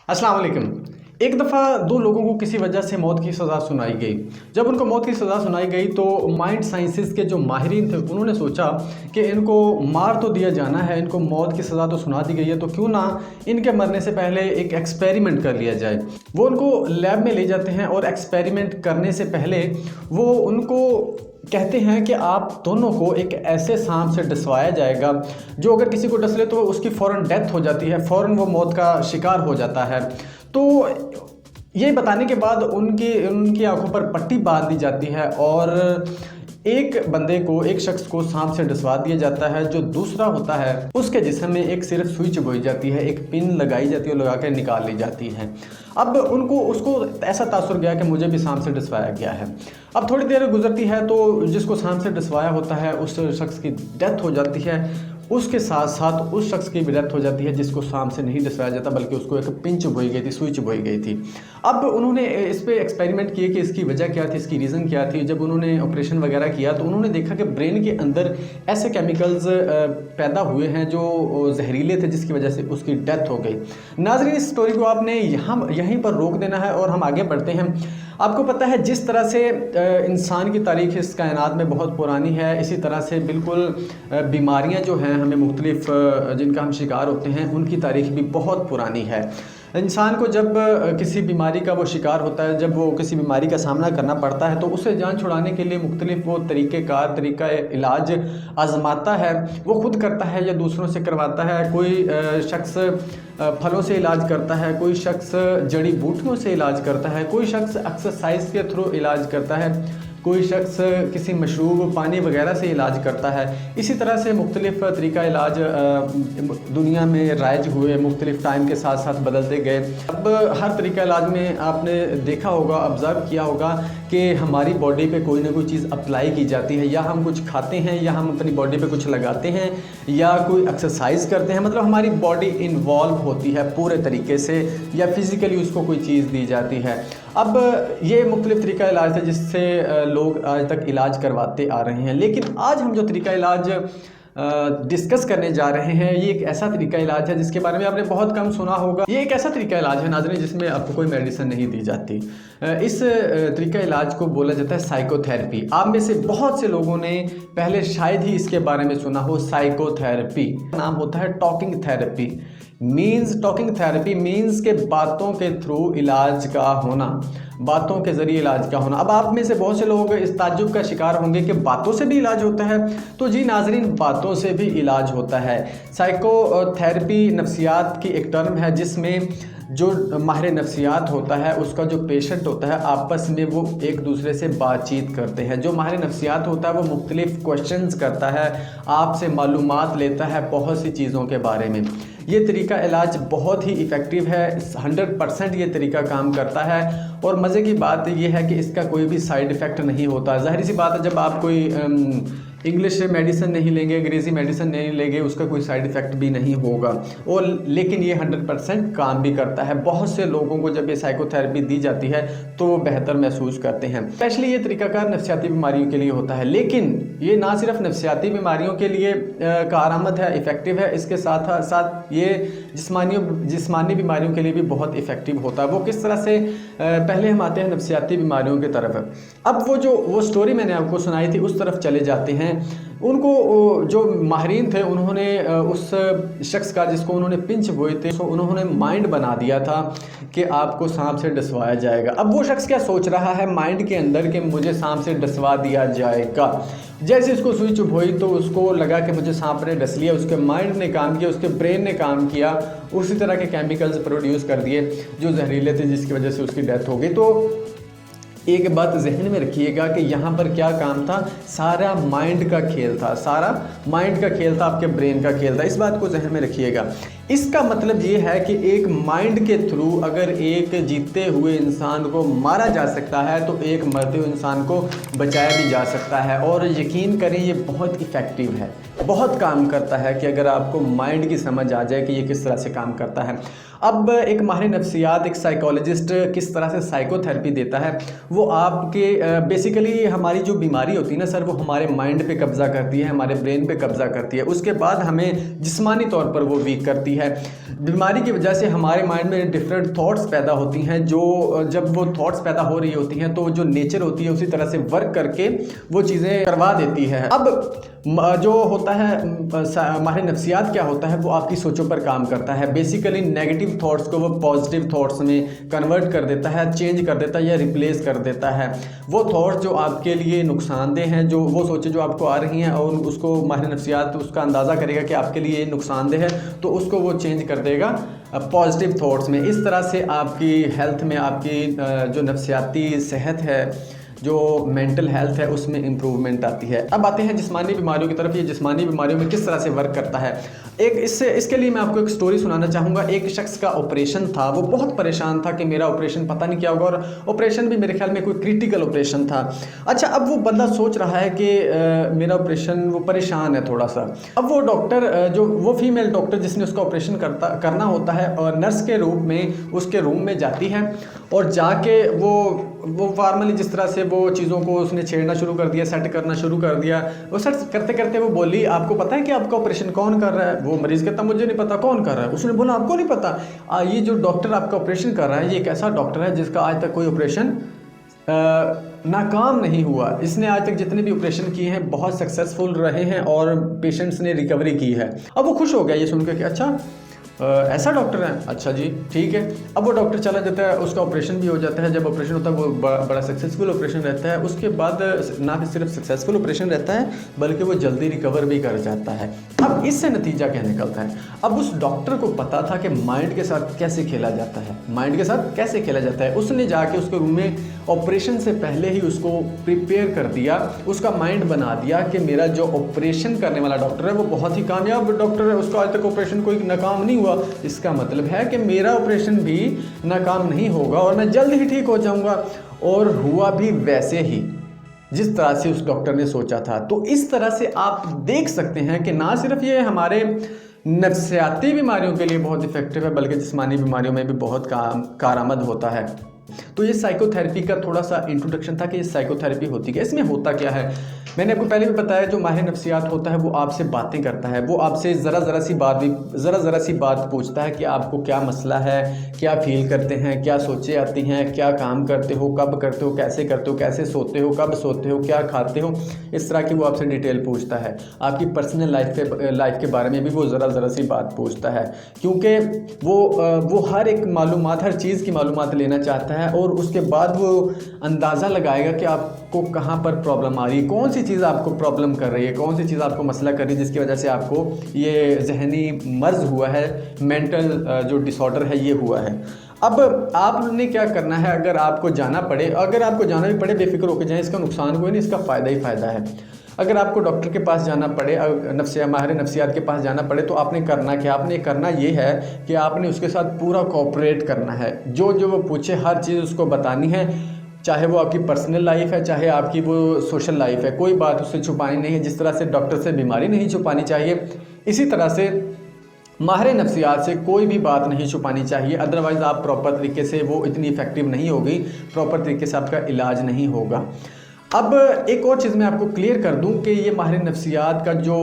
अस्सलाम वालेकुम। एक दफ़ा दो लोगों को किसी वजह से मौत की सज़ा सुनाई गई। जब उनको मौत की सज़ा सुनाई गई तो माइंड साइंसेज़ के जो माहिरीन थे उन्होंने सोचा कि इनको मार तो दिया जाना है, इनको मौत की सज़ा तो सुना दी गई है, तो क्यों ना इनके मरने से पहले एक एक्सपेरिमेंट कर लिया जाए। वो उनको लैब में ले जाते हैं और एक्सपेरिमेंट करने से पहले वो उनको कहते हैं कि आप दोनों को एक ऐसे सांप से डसवाया जाएगा जो अगर किसी को डस ले तो उसकी फ़ौरन डेथ हो जाती है, फ़ौरन वो मौत का शिकार हो जाता है। तो ये बताने के बाद उनकी उनकी आंखों पर पट्टी बांध दी जाती है और एक बंदे को, एक शख्स को सांप से डसवा दिया जाता है। जो दूसरा होता है उसके जिस्म में एक सिर्फ सुई चुभोई जाती है, एक पिन लगाई जाती है, लगा कर निकाल ली जाती है। अब उसको ऐसा तासुर गया कि मुझे भी सांप से डसवाया गया है। अब थोड़ी देर गुजरती है तो जिसको सांप से डसवाया होता है उस शख्स की डेथ हो जाती है। उसके साथ साथ उस शख्स की भी डेथ हो जाती है जिसको सांप से नहीं डसवाया जाता, बल्कि उसको एक पिन चुभोई गई थी, सुई चुभोई गई थी। अब उन्होंने इस पे एक्सपेरिमेंट किए कि इसकी वजह क्या थी, इसकी रीज़न क्या थी। जब उन्होंने ऑपरेशन वगैरह किया तो उन्होंने देखा कि ब्रेन के अंदर ऐसे केमिकल्स पैदा हुए हैं जो जहरीले थे, जिसकी वजह से उसकी डेथ हो गई। नाज़रीन, इस स्टोरी को आपने यहीं पर रोक देना है और हम आगे बढ़ते हैं। आपको पता है जिस तरह से इंसान की तारीख़ इस कायनात में बहुत पुरानी है, इसी तरह से बिल्कुल बीमारियां जो हैं हमें मुख्तलिफ जिनका हम शिकार होते हैं उनकी तारीख़ भी बहुत पुरानी है। इंसान को जब किसी बीमारी का वो शिकार होता है, जब वो किसी बीमारी का सामना करना पड़ता है तो उसे जान छुड़ाने के लिए मुख्तलिफ वो तरीका इलाज आजमाता है। वो खुद करता है या दूसरों से करवाता है। कोई शख्स फलों से इलाज करता है, कोई शख्स जड़ी बूटियों से इलाज करता है, कोई शख्स एक्सरसाइज के थ्रू इलाज करता है, कोई शख्स किसी मशरूब पानी वगैरह से इलाज करता है। इसी तरह से मुख्तलिफ़ तरीका इलाज दुनिया में राइज हुए, मुख्तलिफ़ टाइम के साथ साथ बदलते गए। अब हर तरीका इलाज में आपने देखा होगा, ऑब्ज़र्व किया होगा कि हमारी बॉडी पे कोई ना कोई चीज़ अप्लाई की जाती है, या हम कुछ खाते हैं, या हम अपनी बॉडी पे कुछ लगाते हैं, या कोई एक्सरसाइज करते हैं। मतलब हमारी बॉडी इन्वॉल्व होती है पूरे तरीके से, या फिज़िकली उसको कोई चीज़ दी जाती है। अब ये मुख्तलिफ़ तरीका इलाज है जिससे लोग आज तक इलाज करवाते आ रहे हैं। लेकिन आज हम जो तरीका इलाज डिस्कस करने जा रहे हैं, ये एक ऐसा तरीका इलाज है जिसके बारे में आपने बहुत कम सुना होगा। ये एक ऐसा तरीका इलाज है नाज़रीन जिसमें आपको कोई मेडिसिन नहीं दी जाती। इस तरीका इलाज को बोला जाता है साइकोथेरेपी। आप में से बहुत से लोगों ने पहले शायद ही इसके बारे में सुना हो। साइकोथेरेपी नाम होता है talking therapy. Talking therapy means के बातों के थ्रू इलाज का होना, बातों के ज़रिए इलाज का होना। अब आप में से बहुत से लोग इस ताज्जुब का शिकार होंगे कि बातों से भी इलाज होता है। तो जी नाज़रीन, बातों से भी इलाज होता है। साइकोथेरेपी नफ्सियात की एक टर्म है जिसमें जो माहिर नफ्सियात होता है उसका जो पेशेंट होता है आपस में वो एक दूसरे से बातचीत करते हैं। जो माहिर नफ्सियात होता है वो मुख्तलिफ़ क्वेश्चंस करता है, आपसे मालूमात लेता है बहुत सी चीज़ों के बारे में। ये तरीका इलाज बहुत ही इफ़ेक्टिव है, 100% ये तरीका काम करता है। और मज़े की बात ये है कि इसका कोई भी साइड इफ़ेक्ट नहीं होता। ज़ाहिर सी बात है, जब आप कोई इंग्लिश मेडिसिन नहीं लेंगे, अंग्रेज़ी मेडिसिन नहीं लेंगे, उसका कोई साइड इफ़ेक्ट भी नहीं होगा। और लेकिन ये 100% काम भी करता है। बहुत से लोगों को जब ये साइकोथेरेपी दी जाती है तो वो बेहतर महसूस करते हैं। स्पेशली ये तरीकाकार नफ्सियाती बीमारियों के लिए होता है। लेकिन ये ना सिर्फ नफ्सियाती बीमारियों के लिए कारआमद है, इफ़ेक्टिव है, इसके साथ साथ ये जिस्मानी बीमारियों के लिए भी बहुत इफ़ेक्टिव होता है। वो किस तरह से, पहले हम आते हैं नफ्सियाती बीमारियों की तरफ। अब वो स्टोरी मैंने आपको सुनाई थी उस तरफ चले जाते हैं। उनको जो माहिरीन थे उन्होंने उस शख्स का जिसको उन्होंने पिंच बोए थे तो उन्होंने माइंड बना दिया था कि आपको सांप से डसवाया जाएगा। अब वो शख्स क्या सोच रहा है माइंड के अंदर कि मुझे सांप से डसवा दिया जाएगा। जैसे उसको सुई चुभोई तो उसको लगा कि मुझे सांप ने डस लिया। उसके माइंड ने काम किया, उसके ब्रेन ने काम किया, उसी तरह के केमिकल्स प्रोड्यूस कर दिए जो जहरीले थे, जिसकी वजह से उसकी डेथ हो गई। तो एक बात जहन में रखिएगा कि यहाँ पर क्या काम था, सारा माइंड का खेल था, सारा माइंड का खेल था, आपके ब्रेन का खेल था। इस बात को जहन में रखिएगा। इसका मतलब ये है कि एक माइंड के थ्रू अगर एक जीते हुए इंसान को मारा जा सकता है तो एक मरते हुए इंसान को बचाया भी जा सकता है। और यकीन करें ये बहुत इफ़ेक्टिव है, बहुत काम करता है कि अगर आपको माइंड की समझ आ जाए कि ये किस तरह से काम करता है। अब एक माहिर नफ्सियात, एक साइकोलॉजिस्ट किस तरह से साइकोथेरेपी देता है, वो आपके बेसिकली हमारी जो बीमारी होती है ना सर, वो हमारे माइंड पे कब्ज़ा करती है, हमारे ब्रेन पे कब्ज़ा करती है। उसके बाद हमें जिस्मानी तौर पर वो वीक करती है। है। बीमारी की वजह से हमारे माइंड में डिफरेंट थॉट्स पैदा होती हैं, जो जब वो थॉट्स पैदा हो रही होती हैं तो जो नेचर होती है उसी तरह से वर्क करके वो चीज़ें करवा देती है। अब जो होता है माहिर नफ्सियात क्या होता है, वो आपकी सोचों पर काम करता है। बेसिकली नेगेटिव थॉट्स को वो पॉजिटिव थॉट्स में कन्वर्ट कर देता है, चेंज कर देता है या रिप्लेस कर देता है। वो थॉट्स जो आपके लिए नुकसानदेह हैं, जो वो सोचें जो आपको आ रही हैं और उसको माहिर नफ्सियात उसका अंदाज़ा करेगा कि आपके लिए नुकसानदेह है, तो उसको वो चेंज कर देगा पॉजिटिव थॉट्स में। इस तरह से आपकी हेल्थ में, आपकी जो नफ्सियाती सेहत है, जो मेंटल हेल्थ है, उसमें इम्प्रूवमेंट आती है। अब आते हैं जिस्मानी बीमारियों की तरफ। ये जिस्मानी बीमारियों में किस तरह से वर्क करता है, इसके लिए मैं आपको एक स्टोरी सुनाना चाहूँगा। एक शख्स का ऑपरेशन था, वो बहुत परेशान था कि मेरा ऑपरेशन पता नहीं क्या होगा, और ऑपरेशन भी मेरे ख्याल में कोई क्रिटिकल ऑपरेशन था। अच्छा, अब वो बंदा सोच रहा है कि मेरा ऑपरेशन, वो परेशान है थोड़ा सा। अब वो डॉक्टर, जो वो फीमेल डॉक्टर जिसने उसका ऑपरेशन करना होता है, और नर्स के रूप में उसके रूम में जाती है, और जाके वो फॉर्मली जिस तरह से वो चीज़ों को उसने छेड़ना शुरू कर दिया, सेट करना शुरू कर दिया। वो सेट करते करते वो बोली, आपको पता है कि आपका ऑपरेशन कौन कर रहा है? वो मरीज़ कहता मुझे नहीं पता कौन कर रहा है। उसने बोला आपको नहीं पता? ये जो डॉक्टर आपका ऑपरेशन कर रहा है, ये एक ऐसा डॉक्टर है जिसका आज तक कोई ऑपरेशन नाकाम नहीं हुआ। इसने आज तक जितने भी ऑपरेशन किए हैं बहुत सक्सेसफुल रहे हैं और पेशेंट्स ने रिकवरी की है। अब वो खुश हो गया ये सुनकर कि अच्छा ऐसा डॉक्टर है, अच्छा जी ठीक है। अब वो डॉक्टर चला जाता है, उसका ऑपरेशन भी हो जाता है। जब ऑपरेशन होता है वो बड़ा सक्सेसफुल ऑपरेशन रहता है। उसके बाद ना सिर्फ सक्सेसफुल ऑपरेशन रहता है बल्कि वो जल्दी रिकवर भी कर जाता है। अब इससे नतीजा क्या निकलता है? अब उस डॉक्टर को पता था कि माइंड के साथ कैसे खेला जाता है, माइंड के साथ कैसे खेला जाता है। उसने जाके उसके रूम में ऑपरेशन से पहले ही उसको प्रिपेयर कर दिया, उसका माइंड बना दिया कि मेरा जो ऑपरेशन करने वाला डॉक्टर है वो बहुत ही कामयाब डॉक्टर है, उसका आज तक ऑपरेशन कोई नाकाम नहीं हुआ। इसका मतलब है कि मेरा ऑपरेशन भी नाकाम नहीं होगा और मैं जल्द ही ठीक हो जाऊंगा। और हुआ भी वैसे ही जिस तरह से उस डॉक्टर ने सोचा था। तो इस तरह से आप देख सकते हैं कि ना सिर्फ ये हमारे नफ्सियाती बीमारियों के लिए बहुत इफेक्टिव है बल्कि जिस्मानी बीमारियों में भी बहुत कारआमद होता है। तो ये साइकोथेरेपी का थोड़ा सा इंट्रोडक्शन था कि ये साइकोथेरेपी होती है। इसमें होता क्या है, मैंने आपको पहले भी बताया, जो माहिर नफ्सियात होता है वो आपसे बातें करता है, वो आपसे ज़रा सी बात पूछता है कि आपको क्या मसला है, क्या फील करते हैं, क्या सोचें आती हैं, क्या काम करते हो, कब करते हो, कैसे सोते हो, कब सोते हो, क्या खाते हो। इस तरह की वो आपसे डिटेल पूछता है। आपकी पर्सनल लाइफ के बारे में भी वो ज़रा सी बात पूछता है, क्योंकि वो हर एक मालूमात, हर चीज़ की मालूमात लेना चाहता है और उसके बाद वो अंदाज़ा लगाएगा कि आपको कहाँ पर प्रॉब्लम आ रही है, कौन सी चीज़ आपको प्रॉब्लम कर रही है, कौन सी चीज़ आपको मसला कर रही है जिसकी वजह से आपको ये जहनी मर्ज़ हुआ है, मेंटल जो डिसऑर्डर है ये हुआ है। अब आपने क्या करना है, अगर आपको जाना भी पड़े बेफिक्र होकर जाएं, इसका नुकसान कोई नहीं, इसका फ़ायदा ही फ़ायदा है। अगर आपको डॉक्टर के पास जाना पड़े, माहिर नफ्सियात के पास जाना पड़े, तो आपने करना क्या? आपने करना ये है कि आपने उसके साथ पूरा कोऑपरेट करना है। जो वो पूछे हर चीज़ उसको बतानी है, चाहे वो आपकी पर्सनल लाइफ है, चाहे आपकी वो सोशल लाइफ है, कोई बात उससे छुपानी नहीं है। जिस तरह से डॉक्टर से बीमारी नहीं छुपानी चाहिए, इसी तरह से माहिर नफ्सियात से कोई भी बात नहीं छुपानी चाहिए। अदरवाइज़ आप प्रॉपर तरीके से, वो इतनी इफेक्टिव नहीं होगी, प्रॉपर तरीके से आपका इलाज नहीं होगा। अब एक और चीज़ मैं आपको क्लियर कर दूं कि ये माहिर नफ्सियात का जो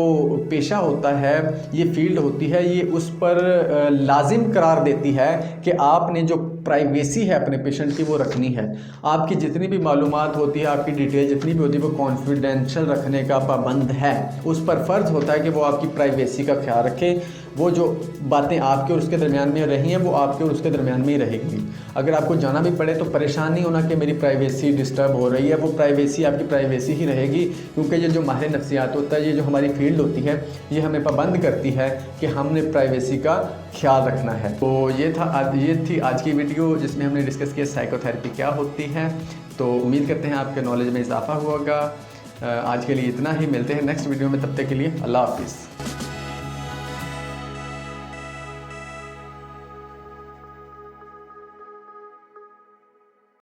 पेशा होता है, ये फील्ड होती है, ये उस पर लाजिम करार देती है कि आपने जो प्राइवेसी है अपने पेशेंट की वो रखनी है। आपकी जितनी भी मालूमात होती है, आपकी डिटेल जितनी भी होती है, वो कॉन्फिडेंशियल रखने का पाबंद है। उस पर फ़र्ज़ होता है कि वो आपकी प्राइवेसी का ख्याल रखें। वो जो बातें आपके और उसके दरमियान में रही हैं वो आपके और उसके दरमियान में ही रहेगी। अगर आपको जाना भी पड़े तो परेशान नहीं होना कि मेरी प्राइवेसी डिस्टर्ब हो रही है, वो प्राइवेसी आपकी प्राइवेसी ही रहेगी, क्योंकि ये जो माहिर नफ्सियात होता है, ये जो हमारी फील्ड होती है, ये हमें पाबंद करती है कि हमने प्राइवेसी का ख्याल रखना है। तो ये थी आज की वीडियो जिसमें हमने डिस्कस किया साइकोथेरेपी क्या होती है। तो उम्मीद करते हैं आपके नॉलेज में इजाफा होगा। आज के लिए इतना ही, मिलते हैं नेक्स्ट वीडियो में, तब तक के लिए अल्लाह हाफिज़।